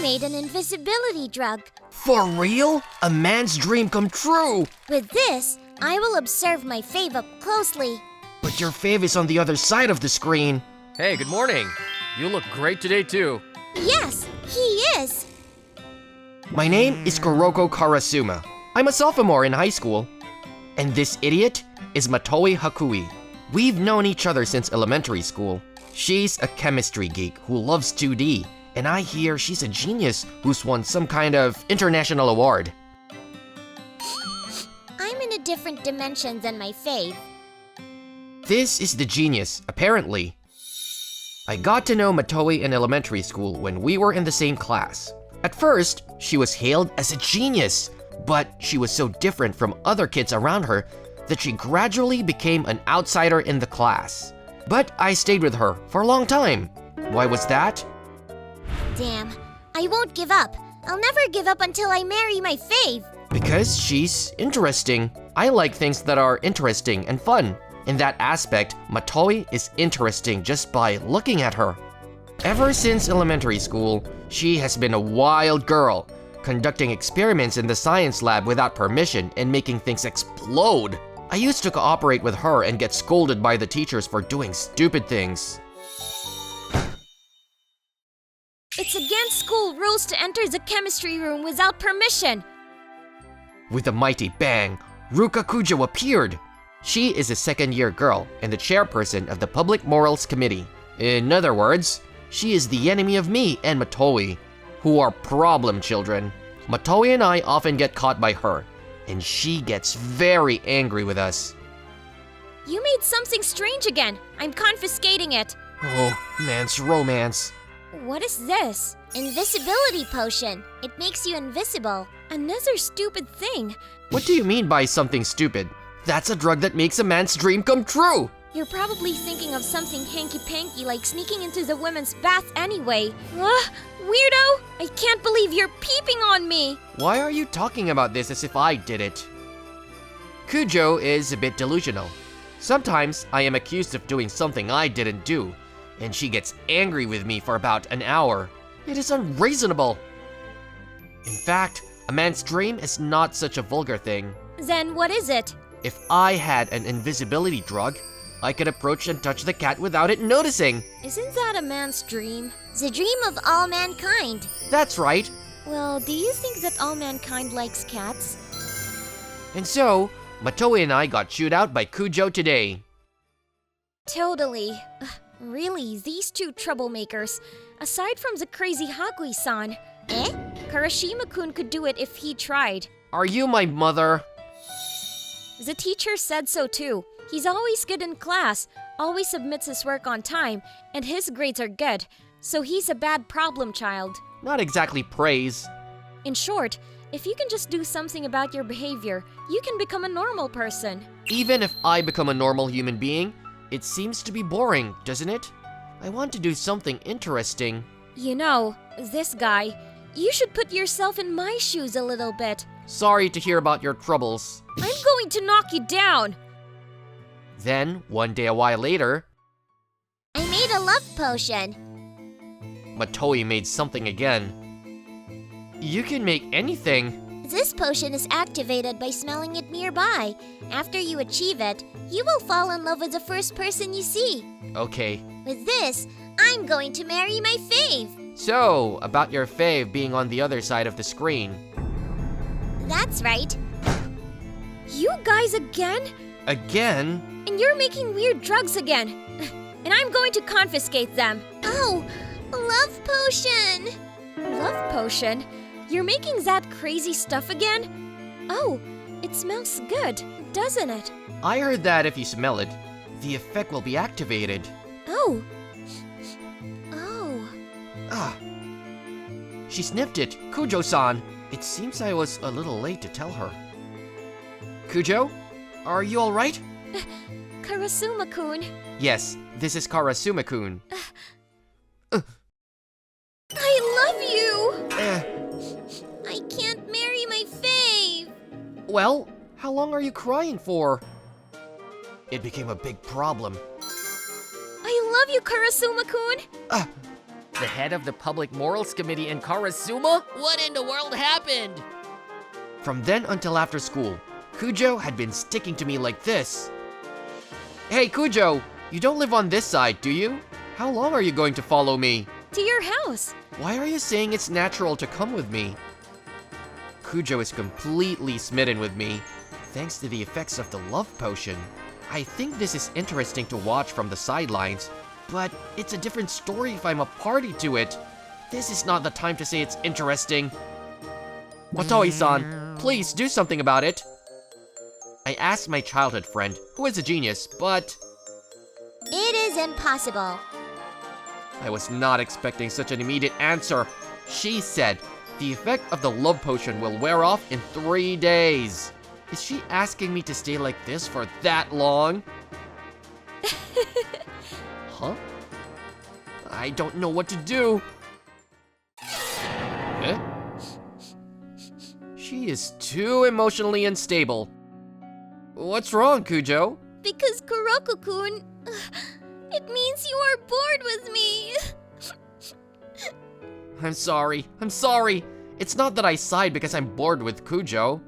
made an invisibility drug. For real? A man's dream come true! With this, I will observe my fave up closely. But your fave is on the other side of the screen. Hey, good morning. You look great today too. Yes, he is. My name is Kuroko Karasuma. I'm a sophomore in high school. And this idiot is Matoi Hakui. We've known each other since elementary school. She's a chemistry geek who loves 2D, and I hear she's a genius who's won some kind of international award. I'm in a different dimension than my fave. This is the genius, apparently. I got to know Matoi in elementary school when we were in the same class. At first, she was hailed as a genius, but she was so different from other kids around her that she gradually became an outsider in the class. But I stayed with her for a long time. Why was that? Damn, I won't give up. I'll never give up until I marry my fave. Because she's interesting. I like things that are interesting and fun. In that aspect, Matoi is interesting just by looking at her. Ever since elementary school, she has been a wild girl, conducting experiments in the science lab without permission and making things explode. I used to cooperate with her and get scolded by the teachers for doing stupid things. It's against school rules to enter the chemistry room without permission. With a mighty bang, Ruka Kujo appeared. She is a second-year girl and the chairperson of the Public Morals Committee. In other words, she is the enemy of me and Matoi, who are problem children. Matoi and I often get caught by her, and she gets very angry with us. You made something strange again. I'm confiscating it. Oh, man's romance. What is this? Invisibility potion. It makes you invisible. Another stupid thing. What do you mean by something stupid? That's a drug that makes a man's dream come true! You're probably thinking of something hanky-panky like sneaking into the women's bath anyway. Ugh, weirdo! I can't believe you're peeping on me! Why are you talking about this as if I did it? Kujo is a bit delusional. Sometimes I am accused of doing something I didn't do, and she gets angry with me for about an hour. It is unreasonable. In fact, a man's dream is not such a vulgar thing. Then what is it? If I had an invisibility drug, I could approach and touch the cat without it noticing. Isn't that a man's dream? The dream of all mankind. That's right. Well, do you think that all mankind likes cats? And so, Matoi and I got chewed out by Kujo today. Totally. Really, these two troublemakers. Aside from the crazy Hakui-san. Karashima-kun could do it if he tried. Are you my mother? The teacher said so too. He's always good in class, always submits his work on time, and his grades are good. So he's a bad problem child. Not exactly praise. In short, if you can just do something about your behavior, you can become a normal person. Even if I become a normal human being, it seems to be boring, doesn't it? I want to do something interesting. You know, this guy, you should put yourself in my shoes a little bit. Sorry to hear about your troubles. I'm going to knock you down. Then, one day a while later, I made a love potion. Matoi made something again. You can make anything. This potion is activated by smelling it nearby. After you achieve it, you will fall in love with the first person you see. Okay. With this, I'm going to marry my fave. So, about your fave being on the other side of the screen. That's right. You guys again? Again? And you're making weird drugs again. And I'm going to confiscate them. Oh, love potion. Love potion? You're making that crazy stuff again? Oh, it smells good, doesn't it? I heard that if you smell it, the effect will be activated. Oh. Oh. Ah. She sniffed it, Kujo-san. It seems I was a little late to tell her. Kujo, are you alright? Karasuma-kun. Yes, this is Karasuma-kun. I love you! I can't marry my fave! Well, how long are you crying for? It became a big problem. I love you, Karasuma-kun! The head of the Public Morals Committee in Karasuma? What in the world happened? From then until after school, Kujo had been sticking to me like this. Hey Kujo, you don't live on this side, do you? How long are you going to follow me? To your house. Why are you saying it's natural to come with me? Kujo is completely smitten with me, thanks to the effects of the love potion. I think this is interesting to watch from the sidelines, but it's a different story if I'm a party to it. This is not the time to say it's interesting. Matoi-san, please do something about it. I asked my childhood friend, who is a genius, but It is impossible. I was not expecting such an immediate answer. She said, the effect of the love potion will wear off in 3 days. Is she asking me to stay like this for that long? Huh? I don't know what to do. Eh? She is too emotionally unstable. What's wrong, Kujo? Because Kuroko-kun, it means you are bored with me. I'm sorry. It's not that I sighed because I'm bored with Kujo.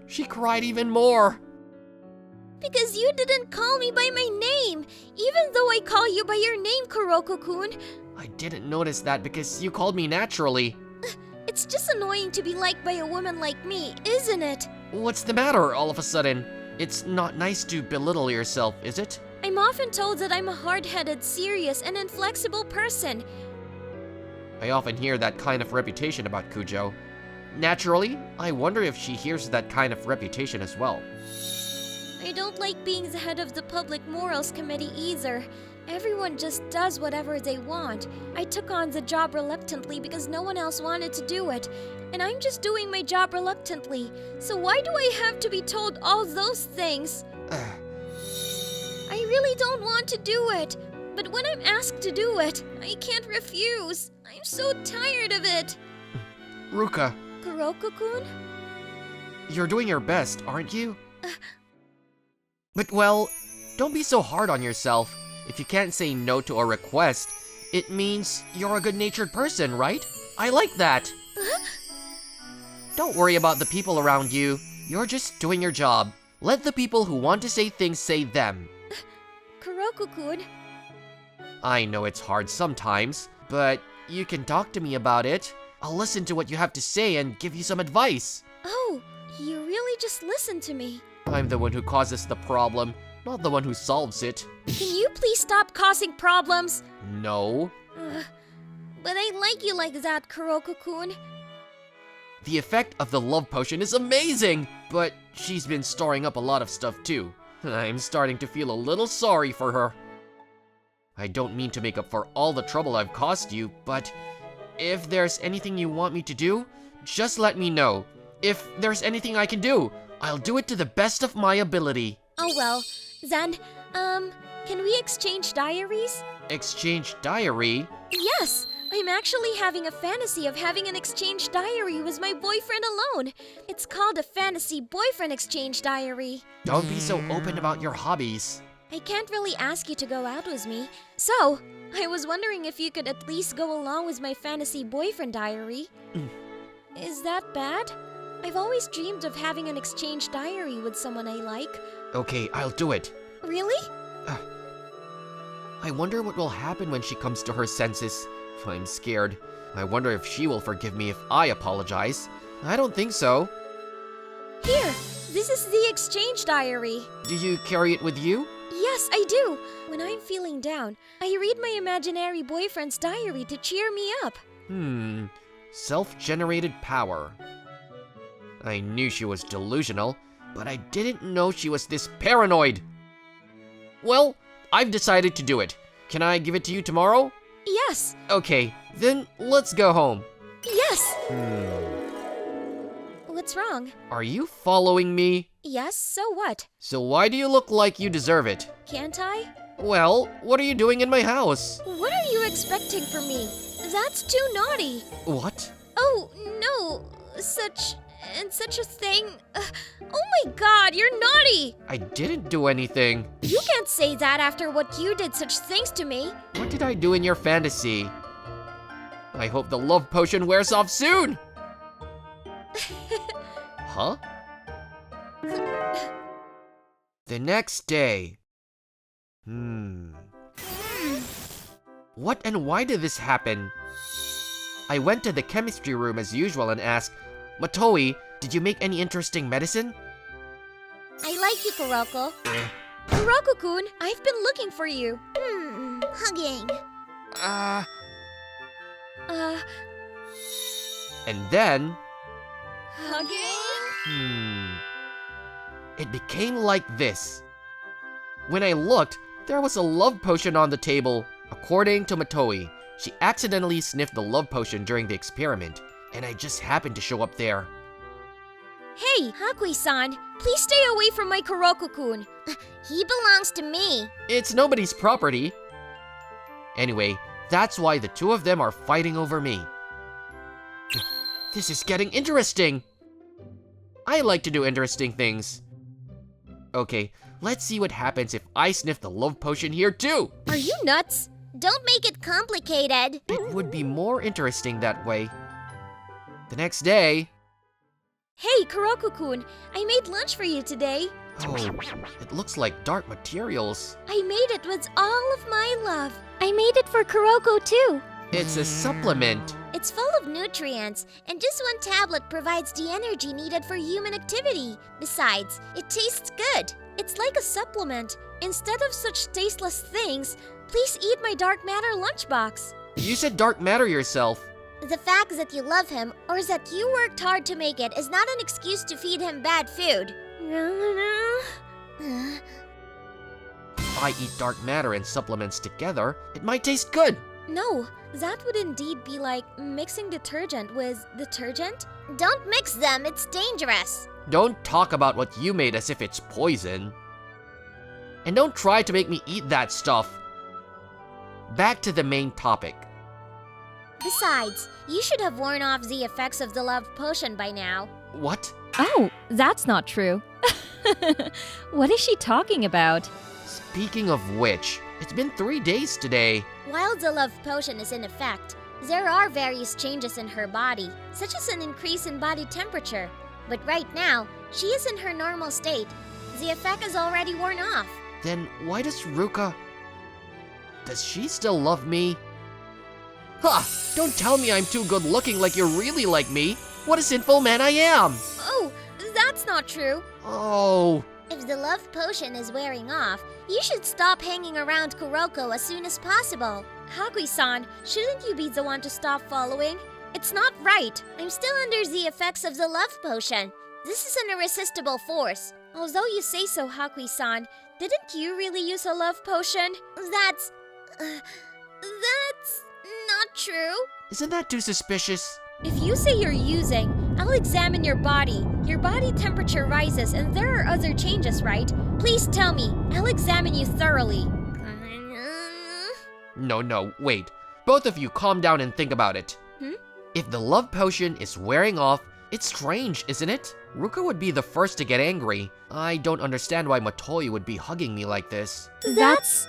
She cried even more. Because you didn't call me by my name, even though I call you by your name, Kuroko-kun. I didn't notice that because you called me naturally. It's just annoying to be liked by a woman like me, isn't it? What's the matter all of a sudden? It's not nice to belittle yourself, is it? I'm often told that I'm a hard-headed, serious, and inflexible person. I often hear that kind of reputation about Kujo. Naturally, I wonder if she hears that kind of reputation as well. I don't like being the head of the Public Morals Committee either. Everyone just does whatever they want. I took on the job reluctantly because no one else wanted to do it. And I'm just doing my job reluctantly. So why do I have to be told all those things? I really don't want to do it. But when I'm asked to do it, I can't refuse. I'm so tired of it. Ruka, Kuroko-kun? you're doing your best, aren't you? But well, don't be so hard on yourself. If you can't say no to a request, it means you're a good-natured person, right? I like that. Don't worry about the people around you. You're just doing your job. Let the people who want to say things say them. Kuroko-kun? I know it's hard sometimes, but you can talk to me about it. I'll listen to what you have to say and give you some advice. Oh, you really just listen to me. I'm the one who causes the problem, not the one who solves it. Can you please stop causing problems? No. But I like you like that, Kuroko-kun. The effect of the love potion is amazing, but she's been storing up a lot of stuff too. I'm starting to feel a little sorry for her. I don't mean to make up for all the trouble I've caused you, but if there's anything you want me to do, just let me know. If there's anything I can do, I'll do it to the best of my ability. Oh well, then, can we exchange diaries? Exchange diary? Yes! I'm actually having a fantasy of having an exchange diary with my boyfriend alone. It's called a fantasy boyfriend exchange diary. Don't be so open about your hobbies. I can't really ask you to go out with me, so I was wondering if you could at least go along with my fantasy boyfriend diary. Is that bad? I've always dreamed of having an exchange diary with someone I like. Okay, I'll do it. Really? I wonder what will happen when she comes to her senses. I'm scared. I wonder if she will forgive me if I apologize. I don't think so. Here, this is the exchange diary. Do you carry it with you? Yes, I do. When I'm feeling down, I read my imaginary boyfriend's diary to cheer me up. Self-generated power. I knew she was delusional, but I didn't know she was this paranoid. Well, I've decided to do it. Can I give it to you tomorrow? Yes. Okay, then let's go home. Yes. What's wrong? Are you following me? Yes, so what? So why do you look like you deserve it? Can't I? Well, what are you doing in my house? What are you expecting from me? That's too naughty. What? Oh, no. Such and such a thing. Oh my god, you're naughty! I didn't do anything. You can't say that after what you did such things to me. What did I do in your fantasy? I hope the love potion wears off soon! Huh? The next day. What and why did this happen? I went to the chemistry room as usual and asked, Matoi, did you make any interesting medicine? I like you, Kuroko. Kuroko-kun, I've been looking for you. Hugging. And then, Hugging? it became like this. When I looked, there was a love potion on the table. According to Matoi, she accidentally sniffed the love potion during the experiment, and I just happened to show up there. Hey, Hakui-san, please stay away from my Kuroko-kun. He belongs to me. It's nobody's property. Anyway, that's why the two of them are fighting over me. This is getting interesting. I like to do interesting things. Okay, let's see what happens if I sniff the love potion here too. Are you nuts? Don't make it complicated. It would be more interesting that way. The next day... Hey, Kuroko-kun, I made lunch for you today. Oh, it looks like dark materials. I made it with all of my love. I made it for Kuroko too. It's a supplement. It's full of nutrients, and just one tablet provides the energy needed for human activity. Besides, it tastes good. It's like a supplement. Instead of such tasteless things, please eat my dark matter lunchbox. You said dark matter yourself. The fact that you love him or that you worked hard to make it is not an excuse to feed him bad food. If I eat dark matter and supplements together, it might taste good. No, that would indeed be like mixing detergent with detergent. Don't mix them, it's dangerous. Don't talk about what you made as if it's poison. And don't try to make me eat that stuff. Back to the main topic. Besides, you should have worn off the effects of the love potion by now. What? Oh, that's not true. What is she talking about? Speaking of which, it's been 3 days today. While the love potion is in effect, there are various changes in her body, such as an increase in body temperature. But right now, she is in her normal state. The effect is already worn off. Then why does Ruka... Does she still love me? Ha! Don't tell me I'm too good looking like you're really like me. What a sinful man I am! Oh, that's not true. Oh... If the love potion is wearing off, you should stop hanging around Kuroko as soon as possible. Hakui-san, shouldn't you be the one to stop following? It's not right. I'm still under the effects of the love potion. This is an irresistible force. Although you say so, Hakui-san, didn't you really use a love potion? That's not true. Isn't that too suspicious? If you say you're using, I'll examine your body. Your body temperature rises and there are other changes, right? Please tell me. I'll examine you thoroughly. No, wait. Both of you calm down and think about it. If the love potion is wearing off, it's strange, isn't it? Ruka would be the first to get angry. I don't understand why Matoi would be hugging me like this. That's...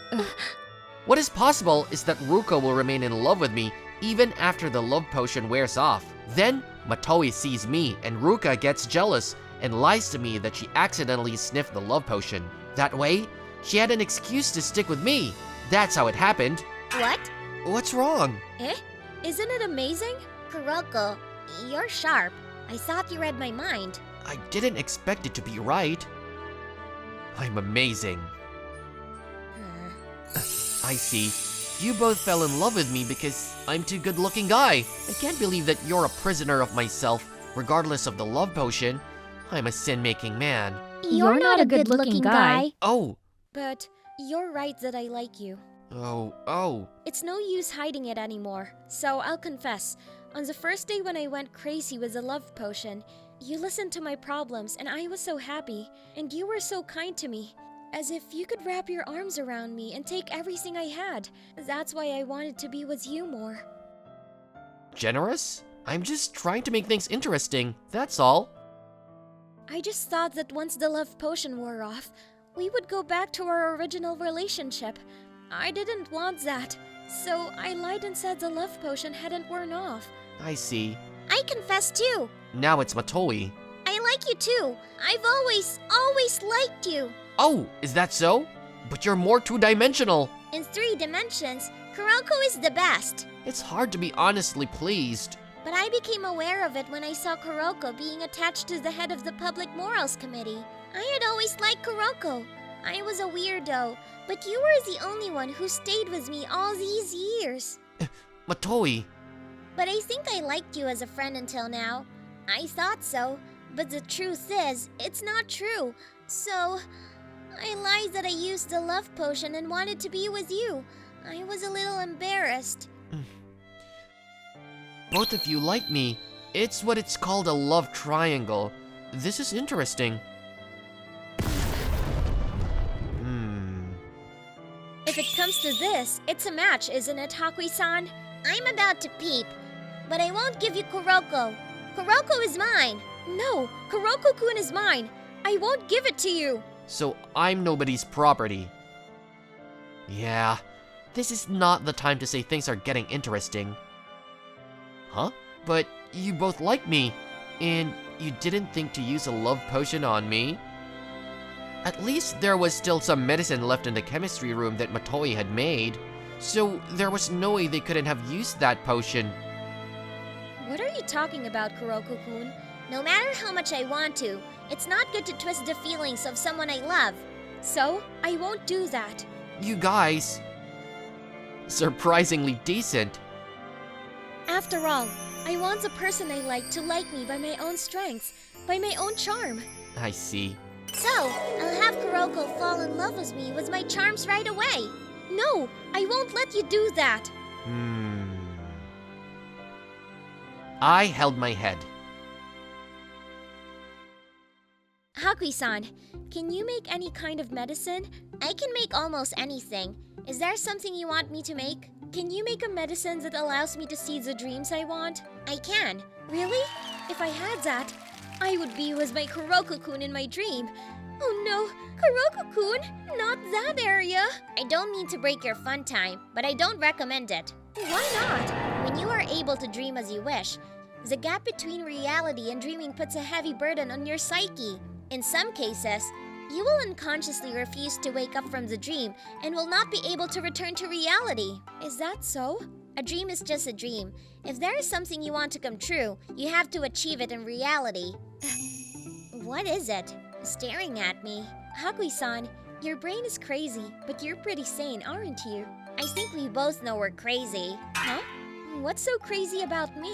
What is possible is that Ruka will remain in love with me even after the love potion wears off. Then, Matoi sees me and Ruka gets jealous and lies to me that she accidentally sniffed the love potion. That way, she had an excuse to stick with me. That's how it happened. What? What's wrong? Isn't it amazing? Kuroko, you're sharp. I thought you read my mind. I didn't expect it to be right. I'm amazing. I see. You both fell in love with me because I'm too good-looking guy. I can't believe that you're a prisoner of myself, regardless of the love potion. I'm a sin-making man. You're not a good-looking guy. Oh. But you're right that I like you. Oh. It's no use hiding it anymore. So I'll confess. On the first day when I went crazy with the love potion, you listened to my problems and I was so happy. And you were so kind to me. As if you could wrap your arms around me and take everything I had. That's why I wanted to be with you more. Generous? I'm just trying to make things interesting, that's all. I just thought that once the love potion wore off, we would go back to our original relationship. I didn't want that, so I lied and said the love potion hadn't worn off. I see. I confess too. Now it's Matoi. I like you too. I've always liked you. Oh, is that so? But you're more two-dimensional. In 3 dimensions, Kuroko is the best. It's hard to be honestly pleased. But I became aware of it when I saw Kuroko being attached to the head of the Public Morals Committee. I had always liked Kuroko. I was a weirdo, but you were the only one who stayed with me all these years. Matoi. But I think I liked you as a friend until now. I thought so, but the truth is, it's not true. So, I lied that I used the love potion and wanted to be with you. I was a little embarrassed. Both of you like me. It's what it's called a love triangle. This is interesting. If it comes to this, it's a match, isn't it, Hakui-san? I'm about to peep, but I won't give you Kuroko. Kuroko is mine. No, Kuroko-kun is mine. I won't give it to you. So I'm nobody's property. Yeah, this is not the time to say things are getting interesting. Huh? But you both like me, and you didn't think to use a love potion on me? At least there was still some medicine left in the chemistry room that Matoi had made, so there was no way they couldn't have used that potion. What are you talking about, Kuroko-kun? No matter how much I want to, it's not good to twist the feelings of someone I love. So, I won't do that. You guys... surprisingly decent. After all, I want the person I like me by my own strengths, by my own charm. I see. So, I'll have Kuroko fall in love with me with my charms right away. No, I won't let you do that. I held my head. Hakui-san, can you make any kind of medicine? I can make almost anything. Is there something you want me to make? Can you make a medicine that allows me to see the dreams I want? I can. Really? If I had that, I would be with my Kuroko-kun in my dream. Oh no, Kuroko-kun, not that area. I don't mean to break your fun time, but I don't recommend it. Why not? When you are able to dream as you wish, the gap between reality and dreaming puts a heavy burden on your psyche. In some cases, you will unconsciously refuse to wake up from the dream and will not be able to return to reality. Is that so? A dream is just a dream. If there is something you want to come true, you have to achieve it in reality. What is it? Staring at me. Hakui-san, your brain is crazy, but you're pretty sane, aren't you? I think we both know we're crazy. Huh? What's so crazy about me?